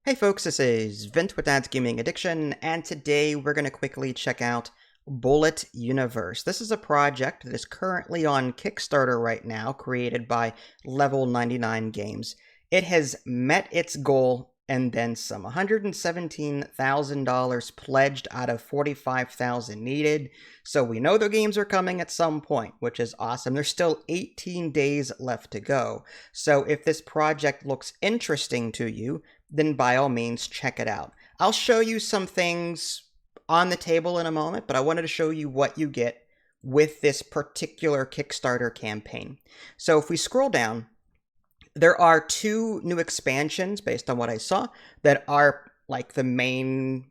Hey folks, this is Vint with Dad's Gaming Addiction, and today we're going to quickly check out Bullet Universe. This is a project that is currently on Kickstarter right now, created by Level 99 Games. It has met its goal and then some. $117,000 pledged out of $45,000 needed. So we know the games are coming at some point, which is awesome. There's still 18 days left to go. So if this project looks interesting to you, then by all means check it out. I'll show you some things on the table in a moment, but I wanted to show you what you get with this particular Kickstarter campaign. So if we scroll down, there are two new expansions based on what I saw that are like the main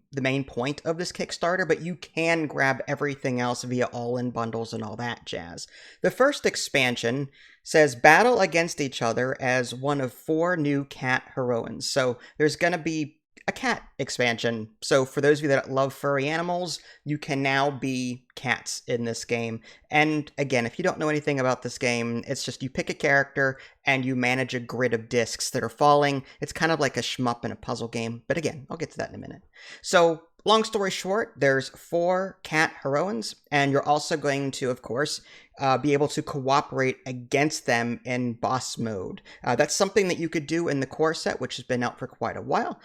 point of this Kickstarter, but you can grab everything else via all-in bundles and all that jazz. The first expansion says battle against each other as one of 4 new cat heroines. So there's going to be a cat expansion. So for those of you that love furry animals, you can now be cats in this game. And again, if you don't know anything about this game, it's just you pick a character and you manage a grid of discs that are falling. It's kind of like a shmup in a puzzle game. But again, I'll get to that in a minute. So long story short, there's 4 cat heroines, and you're also going to, of course, be able to cooperate against them in boss mode. That's something that you could do in the core set, which has been out for quite a while,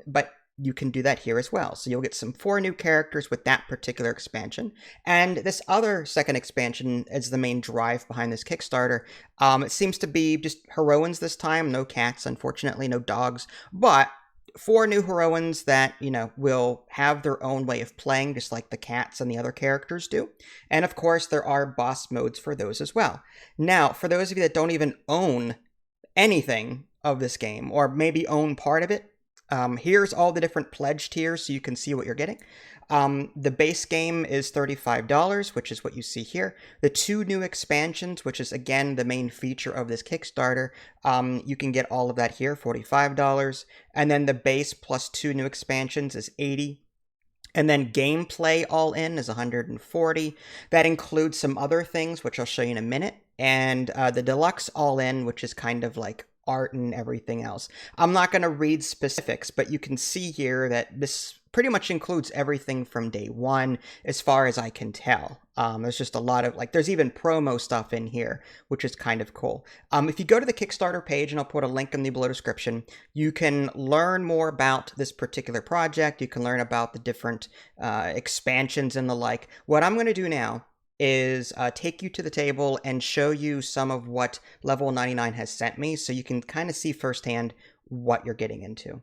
but you can do that here as well. So you'll get some 4 new characters with that particular expansion. And this other second expansion is the main drive behind this Kickstarter. It seems to be just heroines this time, no cats, unfortunately, no dogs, but 4 new heroines that, will have their own way of playing, just like the cats and the other characters do. And of course, there are boss modes for those as well. Now, for those of you that don't even own anything of this game, or maybe own part of it, here's all the different pledge tiers so you can see what you're getting. The base game is $35, which is what you see here. The 2 new expansions, which is again the main feature of this Kickstarter, you can get all of that here, $45. And then the base plus 2 new expansions is $80. And then gameplay all in is $140. That includes some other things, which I'll show you in a minute. And the deluxe all in, which is kind of like art and everything else. I'm not going to read specifics, but you can see here that this pretty much includes everything from day one, as far as I can tell. There's just a lot of, there's even promo stuff in here, which is kind of cool. If you go to the Kickstarter page, and I'll put a link in the below description, you can learn more about this particular project. You can learn about the different expansions and the like. What I'm going to do now is take you to the table and show you some of what Level 99 has sent me, so you can kind of see firsthand what you're getting into.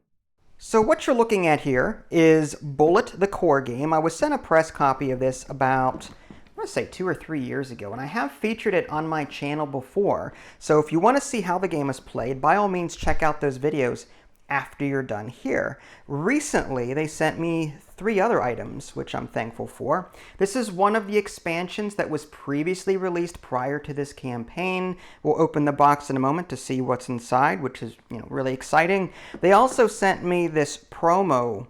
So what you're looking at here is Bullet, the core game. I was sent a press copy of this about, I'm going to say 2 or 3 years ago, and I have featured it on my channel before. So if you want to see how the game is played, by all means check out those videos after you're done here. Recently, they sent me 3 other items, which I'm thankful for. This is one of the expansions that was previously released prior to this campaign. We'll open the box in a moment to see what's inside, which is, really exciting. They also sent me this promo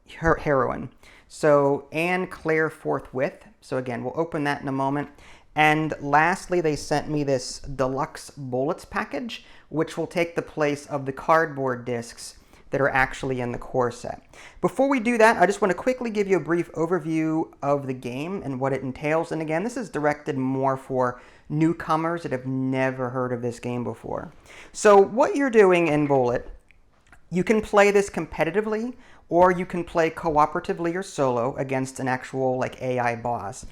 heroine. So Anne Claire Forthwith. So again, we'll open that in a moment. And lastly, they sent me this deluxe bullets package, which will take the place of the cardboard discs that are actually in the core set. Before we do that, I just want to quickly give you a brief overview of the game and what it entails. And again, this is directed more for newcomers that have never heard of this game before. So what you're doing in Bullet, you can play this competitively, or you can play cooperatively or solo against an actual AI boss.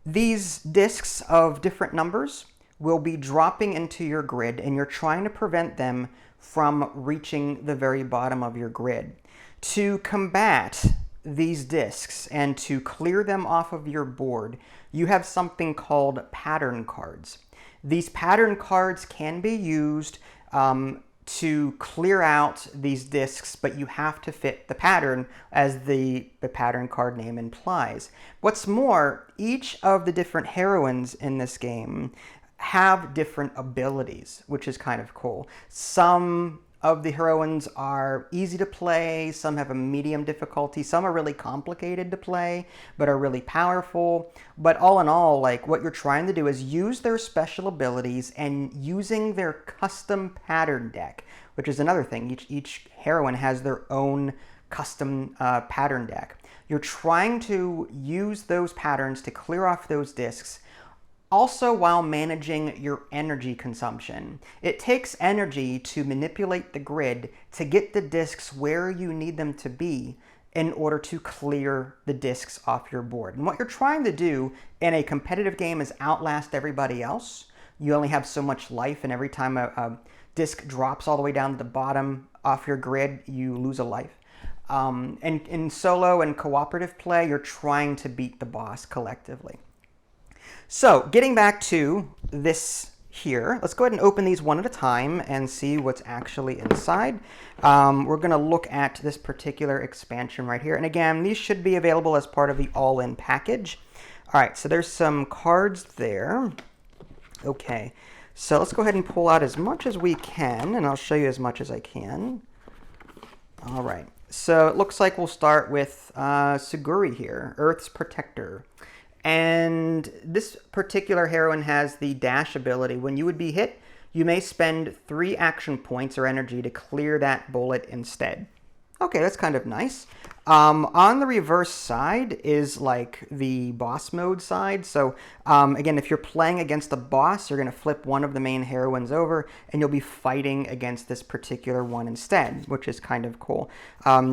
These discs of different numbers will be dropping into your grid, and you're trying to prevent them from reaching the very bottom of your grid. To combat these discs and to clear them off of your board, you have something called pattern cards. These pattern cards can be used to clear out these discs, but you have to fit the pattern as the pattern card name implies. What's more, each of the different heroines in this game have different abilities, which is kind of cool. Some of the heroines are easy to play, some have a medium difficulty, some are really complicated to play, but are really powerful. But all in all, like what you're trying to do is use their special abilities and using their custom pattern deck, which is another thing. Each heroine has their own custom pattern deck. You're trying to use those patterns to clear off those discs, also while managing your energy consumption. It takes energy to manipulate the grid to get the discs where you need them to be in order to clear the discs off your board. And what you're trying to do in a competitive game is outlast everybody else. You only have so much life, and every time a disc drops all the way down to the bottom off your grid, you lose a life. And in solo and cooperative play, you're trying to beat the boss collectively. So getting back to this here, let's go ahead and open these one at a time and see what's actually inside. We're going to look at this particular expansion right here. And again, these should be available as part of the all-in package. All right, so there's some cards there. Okay, so let's go ahead and pull out as much as we can, and I'll show you as much as I can. All right, so it looks like we'll start with Suguri here, Earth's Protector. And this particular heroine has the dash ability. When you would be hit, you may spend 3 action points or energy to clear that bullet instead. Okay, that's kind of nice. On the reverse side is like the boss mode side. So again, if you're playing against a boss, you're going to flip one of the main heroines over and you'll be fighting against this particular one instead, which is kind of cool.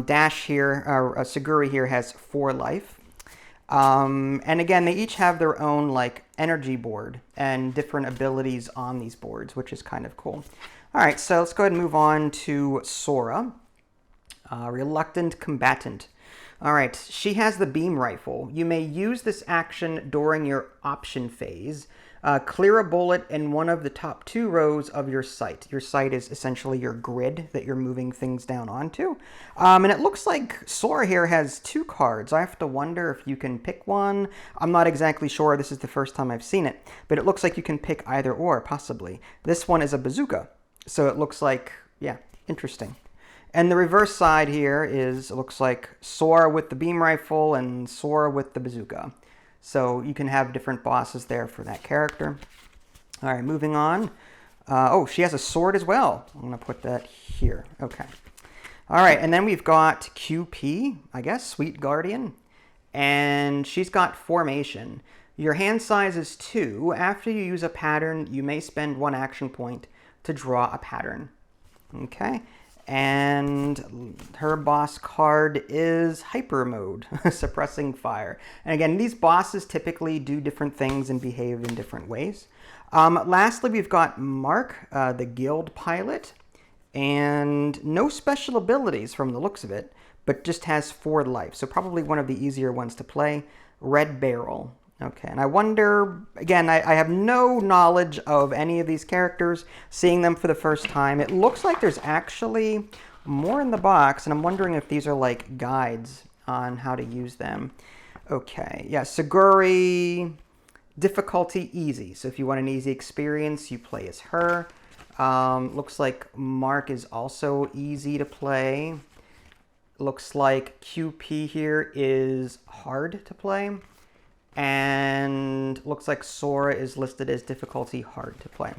Dash here, or Suguri here, has 4 life. And again, they each have their own like energy board and different abilities on these boards, which is kind of cool. All right, so let's go ahead and move on to Sora, Reluctant Combatant. All right, she has the beam rifle. You may use this action during your option phase. Clear a bullet in one of the top 2 rows of your sight. Your sight is essentially your grid that you're moving things down onto. And it looks like Sora here has 2 cards. I have to wonder if you can pick one. I'm not exactly sure. This is the first time I've seen it. But it looks like you can pick either or, possibly. This one is a bazooka. So it looks like, yeah, interesting. And the reverse side here is, it looks like Sora with the beam rifle and Sora with the bazooka. So you can have different bosses there for that character. All right, moving on. Oh, she has a sword as well. I'm going to put that here. Okay. All right, and then we've got QP, I guess, Sweet Guardian. And she's got Formation. Your hand size is 2. After you use a pattern, you may spend 1 action point to draw a pattern. Okay. And her boss card is Hyper Mode, Suppressing Fire. And again, these bosses typically do different things and behave in different ways. Lastly, we've got Mark, the Guild Pilot, and no special abilities from the looks of it, but just has 4 life. So probably one of the easier ones to play, Red Barrel. Okay, and I wonder, again, I have no knowledge of any of these characters, seeing them for the first time. It looks like there's actually more in the box, and I'm wondering if these are like guides on how to use them. Okay, yeah, Suguri, difficulty easy. So if you want an easy experience, you play as her. Looks like Mark is also easy to play. Looks like QP here is hard to play. And looks like Sora is listed as difficulty hard to play.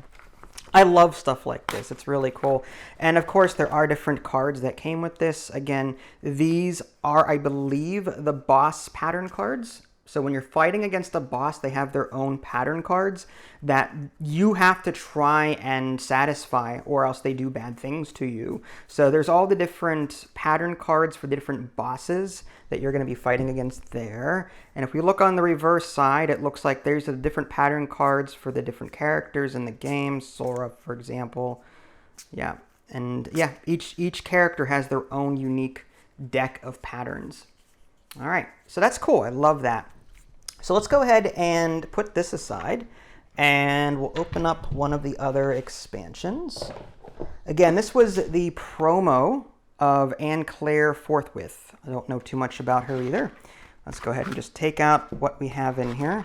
I love stuff like this. It's really cool. And of course, there are different cards that came with this. Again, these are, I believe, the boss pattern cards. So when you're fighting against a boss, they have their own pattern cards that you have to try and satisfy, or else they do bad things to you. So there's all the different pattern cards for the different bosses that you're going to be fighting against there. And if we look on the reverse side, it looks like there's the different pattern cards for the different characters in the game. Sora, for example. Yeah. And yeah, each character has their own unique deck of patterns. All right. So that's cool. I love that. So let's go ahead and put this aside, and we'll open up one of the other expansions. Again, this was the promo of Anne Claire Forthwith. I don't know too much about her either. Let's go ahead and just take out what we have in here.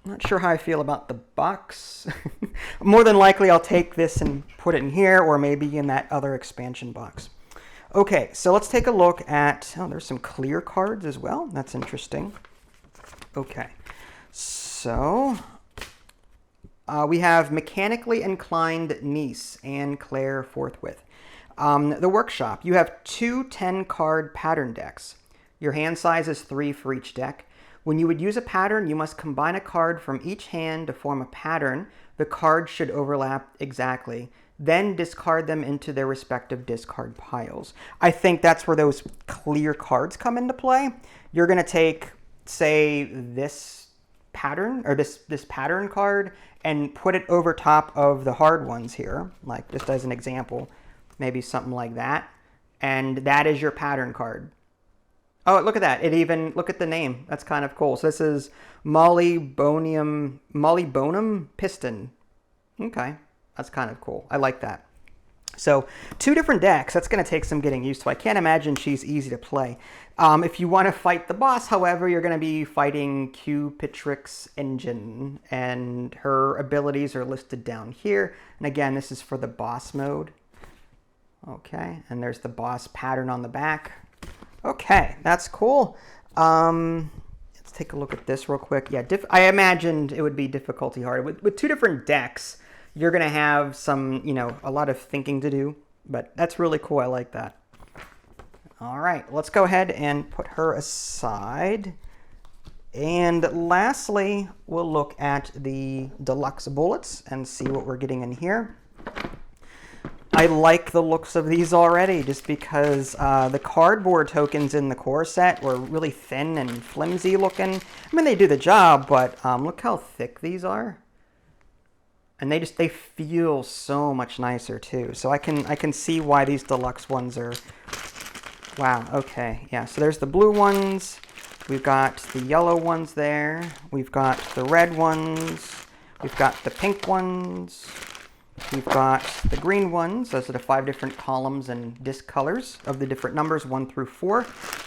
Not sure how I feel about the box. More than likely I'll take this and put it in here, or maybe in that other expansion box. Okay, so let's take a look at, oh, there's some clear cards as well. That's interesting. Okay, so we have Mechanically Inclined Niece and Claire Forthwith. The workshop, you have two 10-card pattern decks. Your hand size is 3 for each deck. When you would use a pattern, you must combine a card from each hand to form a pattern. The cards should overlap exactly. Then discard them into their respective discard piles. I think that's where those clear cards come into play. You're going to take, say, this pattern, or this pattern card, and put it over top of the hard ones here, like just as an example, maybe something like that. And that is your pattern card. Oh, look at that. Look at the name. That's kind of cool. So this is Molybonum Piston. Okay, that's kind of cool. I like that. So 2 different decks. That's going to take some getting used to. I can't imagine she's easy to play. If you want to fight the boss, however, you're going to be fighting Q-Pitrix Engine, and her abilities are listed down here. And again, this is for the boss mode. Okay, and there's the boss pattern on the back. Okay, that's cool. Let's take a look at this real quick. Yeah, I imagined it would be difficulty hard. With 2 different decks, you're going to have some, a lot of thinking to do. But that's really cool. I like that. All right, let's go ahead and put her aside. And lastly, we'll look at the deluxe bullets and see what we're getting in here. I like the looks of these already, just because the cardboard tokens in the core set were really thin and flimsy looking. I mean, they do the job, but look how thick these are. And they feel so much nicer too. So I can see why these deluxe ones are, wow, okay. Yeah, so there's the blue ones. We've got the yellow ones there. We've got the red ones. We've got the pink ones. We've got the green ones. Those are the 5 different columns and disc colors of the different numbers, 1 through 4.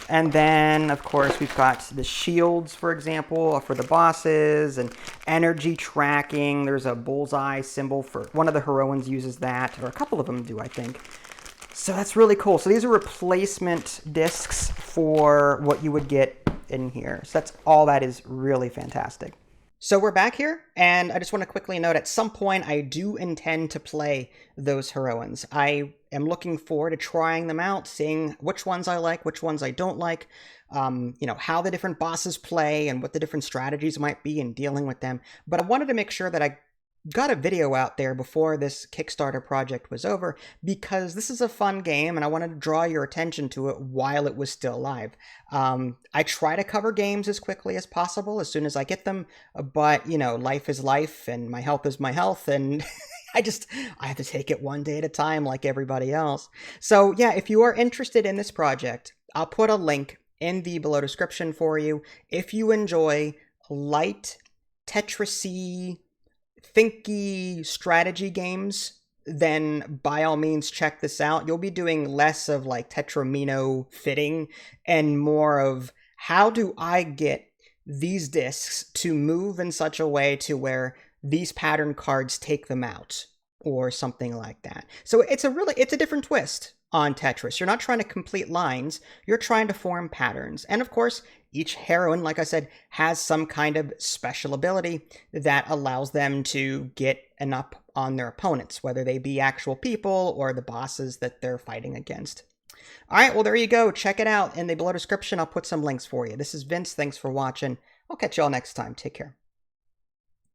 And then, of course, we've got the shields, for example, for the bosses, and energy tracking. There's a bullseye symbol for one of the heroines uses that, or a couple of them do, I think. So that's really cool. So these are replacement discs for what you would get in here. So that's all that is really fantastic. So we're back here, and I just want to quickly note, at some point I do intend to play those heroines. I am looking forward to trying them out, seeing which ones I like, which ones I don't like, how the different bosses play and what the different strategies might be in dealing with them. But I wanted to make sure that I got a video out there before this Kickstarter project was over, because this is a fun game and I wanted to draw your attention to it while it was still live. I try to cover games as quickly as possible as soon as I get them, but life is life and my health is my health, and I have to take it one day at a time like everybody else. So yeah, if you are interested in this project, I'll put a link in the below description for you. If you enjoy light Tetris-y, thinky strategy games, then by all means check this out. You'll be doing less of like Tetramino fitting and more of how do I get these discs to move in such a way to where these pattern cards take them out, or something like that. So it's a different twist on Tetris. You're not trying to complete lines, you're trying to form patterns. And of course, each heroine, like I said, has some kind of special ability that allows them to get an up on their opponents, whether they be actual people or the bosses that they're fighting against. All right, well, there you go. Check it out in the below description. I'll put some links for you. This is Vince. Thanks for watching. I'll catch you all next time. Take care.